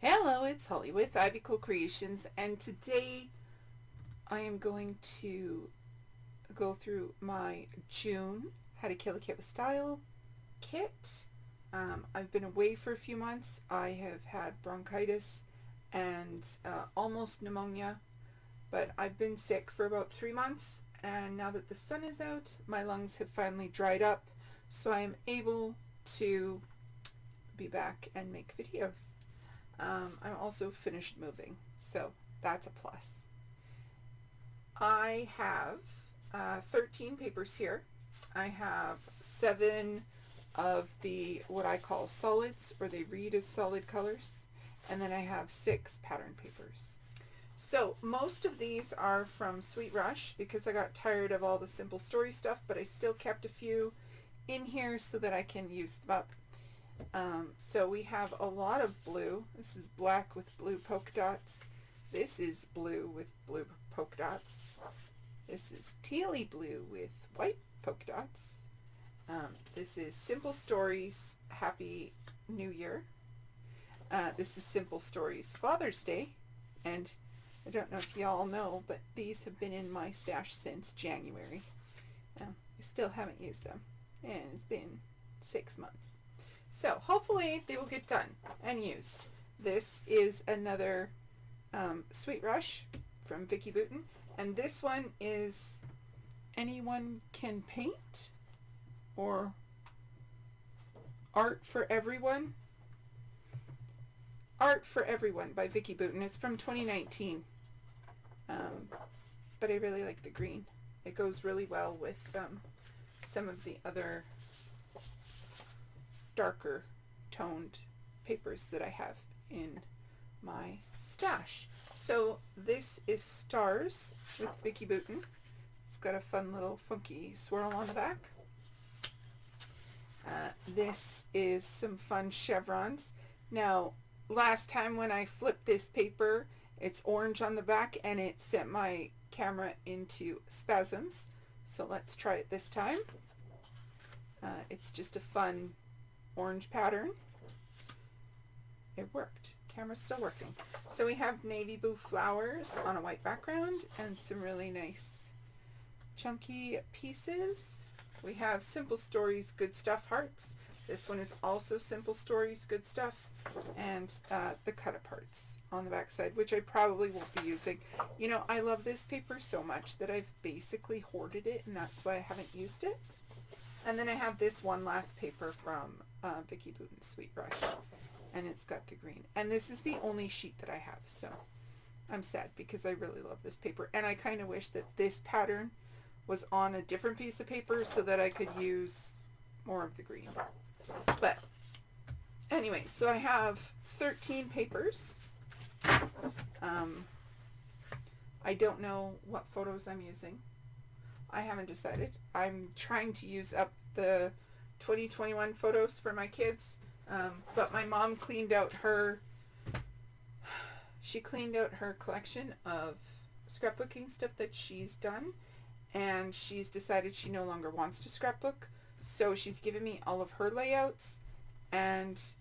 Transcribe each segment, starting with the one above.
Hello, it's Holly with Ivy Cool Creations, and today I am going to go through my June How to Kill a Kit with Style kit. I've been away for a few months. I have had bronchitis and almost pneumonia, but I've been sick for about 3 months, and now that the sun is out, my lungs have finally dried up, so I am able to be back and make videos. I'm also finished moving, so that's a plus. I have 13 papers here. I have 7 of the what I call solids, or they read as solid colors, and then I have 6 pattern papers. So most of these are from Sweet Rush because I got tired of all the Simple Story stuff, but I still kept a few in here so that I can use them up. So we have a lot of blue. This is black with blue polka dots. This is blue with blue polka dots. This is tealy blue with white polka dots. This is Simple Stories Happy New Year. This is Simple Stories Father's Day. And I don't know if y'all know, but these have been in my stash since January. I still haven't used them, and it's been 6 months. So hopefully they will get done and used. This is another Sweet Rush from Vicki Boutin, and this one is Anyone Can Paint, or Art for Everyone. Art for Everyone by Vicki Boutin. It's from 2019, but I really like the green. It goes really well with some of the other darker toned papers that I have in my stash. So this is Stars with Vicki Boutin. It's got a fun little funky swirl on the back. This is some fun chevrons. Now, last time when I flipped this paper, it's orange on the back and it sent my camera into spasms. So let's try it this time. It's just a fun orange pattern. It worked. Camera's still working. So we have navy blue flowers on a white background and some really nice chunky pieces. We have Simple Stories Good Stuff hearts. This one is also Simple Stories Good Stuff, and the cut aparts on the back side, which I probably won't be using. You know, I love this paper so much that I've basically hoarded it, and that's why I haven't used it. And then I have this one last paper from Vicki Boutin's Sweet Rush, and it's got the green. And this is the only sheet that I have, so I'm sad because I really love this paper. And I kind of wish that this pattern was on a different piece of paper so that I could use more of the green. But anyway, so I have 13 papers. I don't know what photos I'm using. I haven't decided. I'm trying to use up the 2021 photos for my kids, but my mom cleaned out her collection of scrapbooking stuff that she's done, and she's decided she no longer wants to scrapbook, so she's given me all of her layouts, and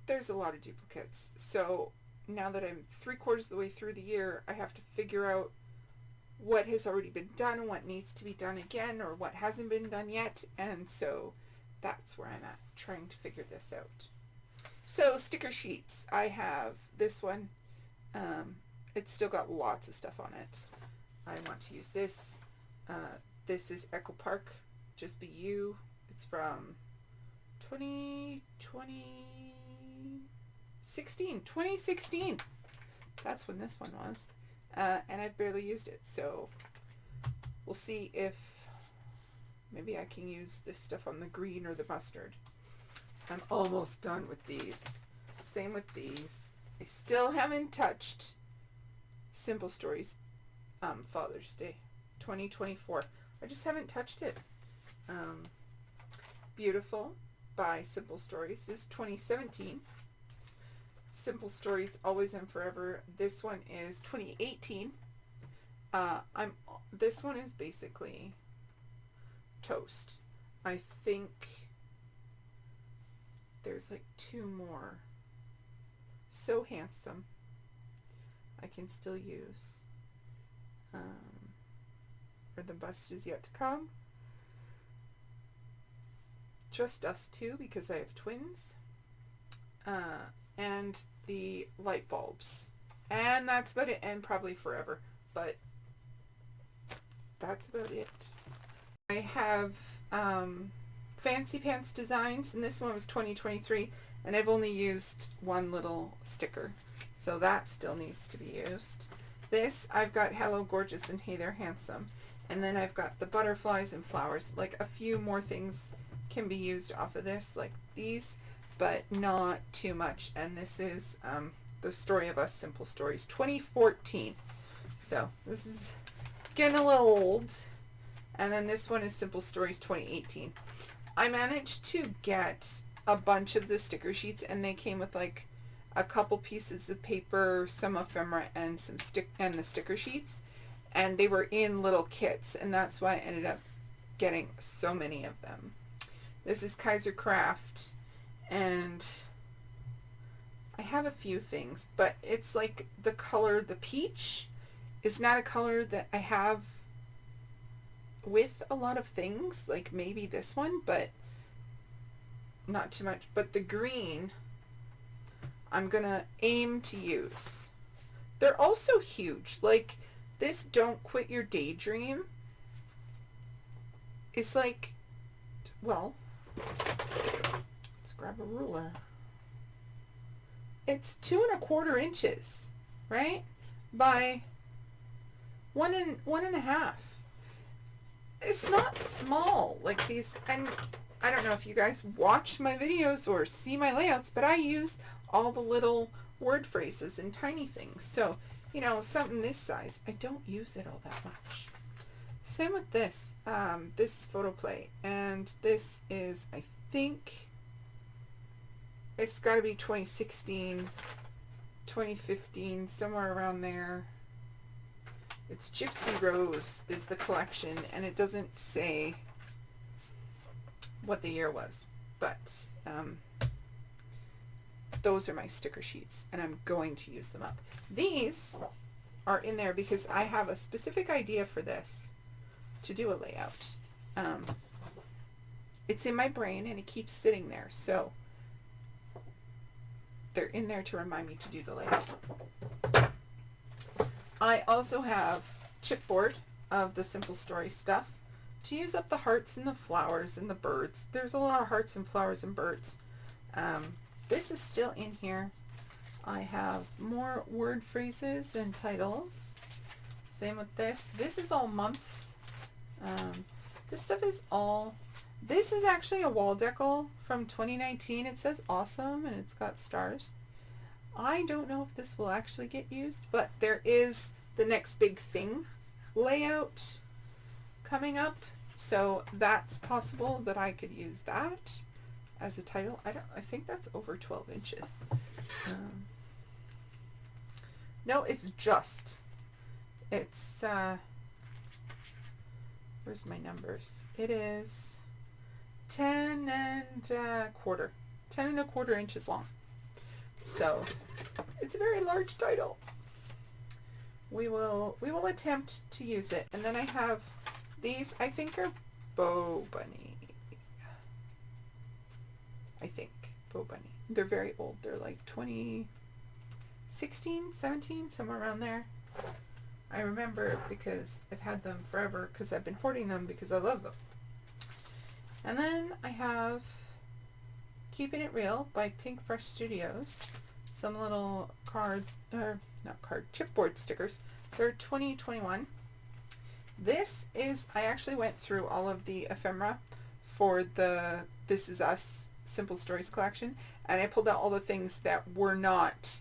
there's a lot of duplicates. So now that I'm 3/4 of the way through the year, I have to figure out what has already been done, what needs to be done again, or what hasn't been done yet, and so that's where I'm at, trying to figure this out. So sticker sheets, I have this one. It's still got lots of stuff on it. I want to use this. This is Echo Park, Just Be You. It's from 2016. That's when this one was. And I've barely used it, so we'll see if maybe I can use this stuff on the green or the mustard. I'm almost done with these. Same with these. I still haven't touched Simple Stories Father's Day 2024. I just haven't touched it. Beautiful by Simple Stories. This is 2017. Simple Stories Always and Forever. This one is 2018. This one is basically toast. I think there's like 2 more so handsome. I can still use. Or the bust is yet to come. Just us two because I have twins. And the light bulbs. And that's about it, and probably forever. But that's about it. I have Fancy Pants Designs, and this one was 2023, and I've only used one little sticker. So that still needs to be used. This, I've got Hello Gorgeous and Hey There Handsome. And then I've got the butterflies and flowers. Like a few more things can be used off of this, like these, but not too much. And this is The Story of Us Simple Stories 2014. So this is getting a little old. And then this one is Simple Stories 2018. I managed to get a bunch of the sticker sheets, and they came with like a couple pieces of paper, some ephemera, and the sticker sheets. And they were in little kits, and that's why I ended up getting so many of them. This is Kaiser Craft, and I have a few things, but it's like the color, the peach, is not a color that I have with a lot of things, like maybe this one, but not too much. But the green, I'm gonna aim to use. They're also huge. Like this Don't Quit Your Daydream is like, well, let's grab a ruler. It's 2¼ inches, right? By 1.5. It's not small like these, and I don't know if you guys watch my videos or see my layouts, but I use all the little word phrases and tiny things. So, you know, something this size, I don't use it all that much. Same with this. This is Photo Play, and this is, I think, it's got to be 2016, 2015, somewhere around there. It's Gypsy Rose is the collection, and it doesn't say what the year was, but those are my sticker sheets, and I'm going to use them up. These are in there because I have a specific idea for this to do a layout. It's in my brain, and it keeps sitting there, so they're in there to remind me to do the layout. I also have chipboard of the Simple Story stuff to use up the hearts and the flowers and the birds. There's a lot of hearts and flowers and birds. This is still in here. I have more word phrases and titles. Same with this. This is all months. This stuff is all... This is actually a wall decal from 2019. It says awesome, and it's got stars. I don't know if this will actually get used, but there is the next big thing layout coming up, so that's possible that I could use that as a title. I think that's over 12 inches. No, it's where's my numbers? It is 10.25 inches long. So it's a very large title. We will attempt to use it. And then I have these, I think are Bow Bunny. I think Bow Bunny. They're very old. They're like 2016, 17, somewhere around there. I remember because I've had them forever because I've been hoarding them because I love them. And then I have Keeping It Real by Pink Fresh Studios. Some little chipboard stickers. They're 2021. This is, I actually went through all of the ephemera for the This Is Us Simple Stories collection, and I pulled out all the things that were not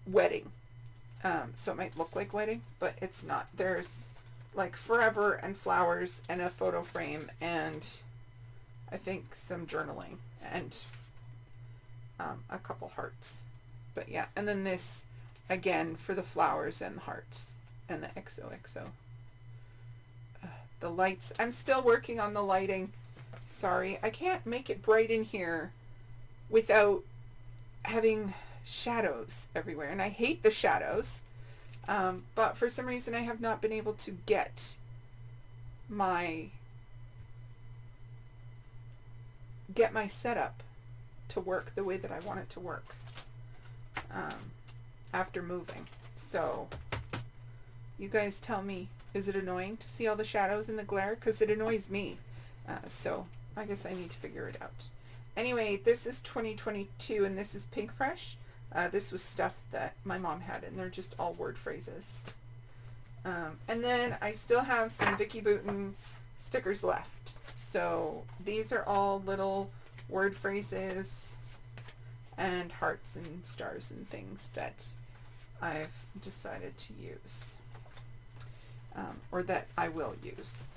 wedding. So it might look like wedding, but it's not. There's like forever and flowers and a photo frame and I think some journaling and a couple hearts. But yeah, and then this again for the flowers and the hearts and the XOXO. The lights. I'm still working on the lighting. Sorry, I can't make it bright in here without having shadows everywhere, and I hate the shadows, but for some reason I have not been able to get my setup to work the way that I want it to work after moving. So you guys tell me, is it annoying to see all the shadows and the glare? Because it annoys me. So I guess I need to figure it out. Anyway, this is 2022 and this is Pink Fresh. This was stuff that my mom had, and they're just all word phrases. And then I still have some Vicky Boutin stickers left. So these are all little word phrases and hearts and stars and things that I've decided to use, or that I will use.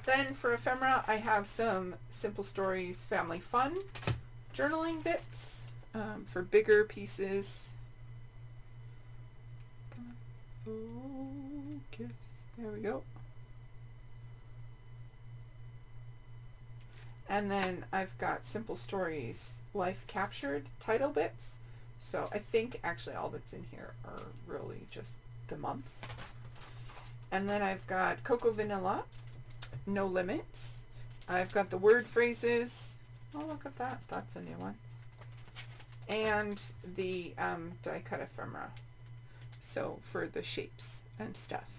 Then for ephemera, I have some Simple Stories Family Fun journaling bits for bigger pieces. Come on. Focus. There we go. And then I've got Simple Stories Life Captured title bits. So I think actually all that's in here are really just the months. And then I've got Cocoa Vanilla, No Limits. I've got the word phrases. Oh, look at that. That's a new one. And the die cut ephemera. So for the shapes and stuff.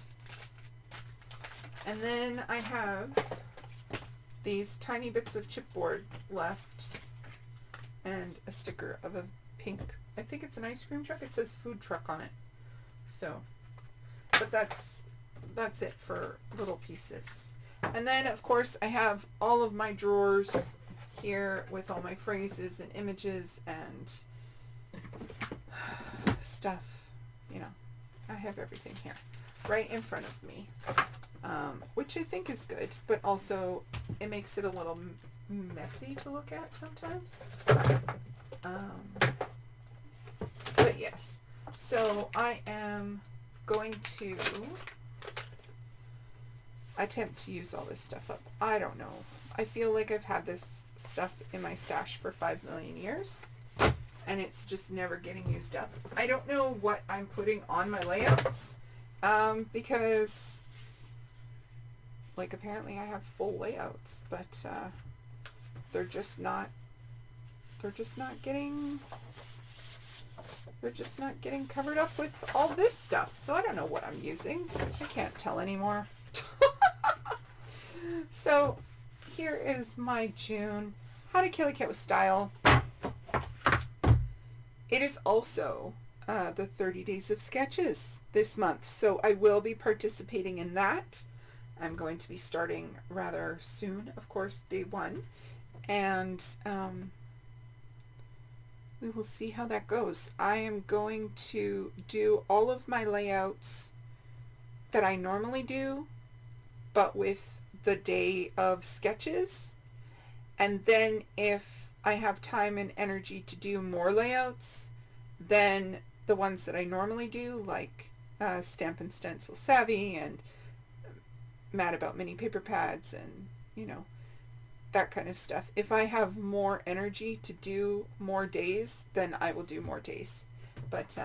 And then I have these tiny bits of chipboard left and a sticker of a pink, I think it's an ice cream truck. It says food truck on it. So, but that's it for little pieces. And then of course I have all of my drawers here with all my phrases and images and stuff. You know, I have everything here right in front of me, which I think is good, but also it makes it a little messy to look at sometimes. But yes, so I am going to attempt to use all this stuff up. I don't know. I feel like I've had this stuff in my stash for 5 million years and it's just never getting used up. I don't know what I'm putting on my layouts because like apparently I have full layouts, but they're just not getting covered up with all this stuff. So I don't know what I'm using. I can't tell anymore. So here is my June How to Kill a Cat with Style. It is also the 30 Days of Sketches this month, so I will be participating in that. I'm going to be starting rather soon, of course, day 1, and we will see how that goes. I am going to do all of my layouts that I normally do, but with the day of sketches, and then if I have time and energy to do more layouts, then the ones that I normally do, like Stampin' Stencil Savvy and Mad About Mini Paper Pads and, you know, that kind of stuff. If I have more energy to do more days, then I will do more days. But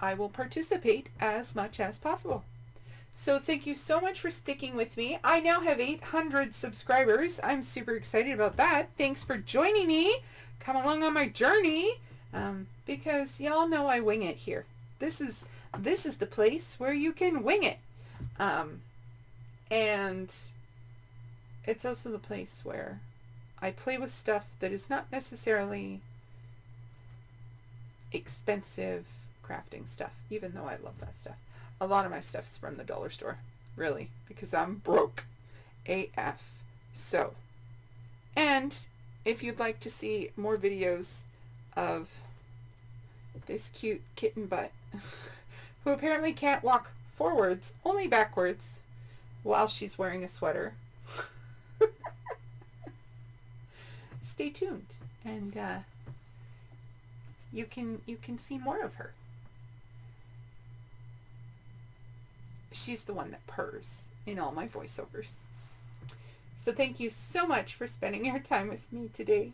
I will participate as much as possible. So thank you so much for sticking with me. I now have 800 subscribers. I'm super excited about that. Thanks for joining me. Come along on my journey, because y'all know I wing it here. This is the place where you can wing it. And it's also the place where I play with stuff that is not necessarily expensive crafting stuff, even though I love that stuff. A lot of my stuff's from the dollar store, really, because I'm broke AF. So, and if you'd like to see more videos of this cute kitten butt, who apparently can't walk forwards, only backwards, while she's wearing a sweater, stay tuned, and you can see more of her. She's the one that purrs in all my voiceovers. So thank you so much for spending your time with me today.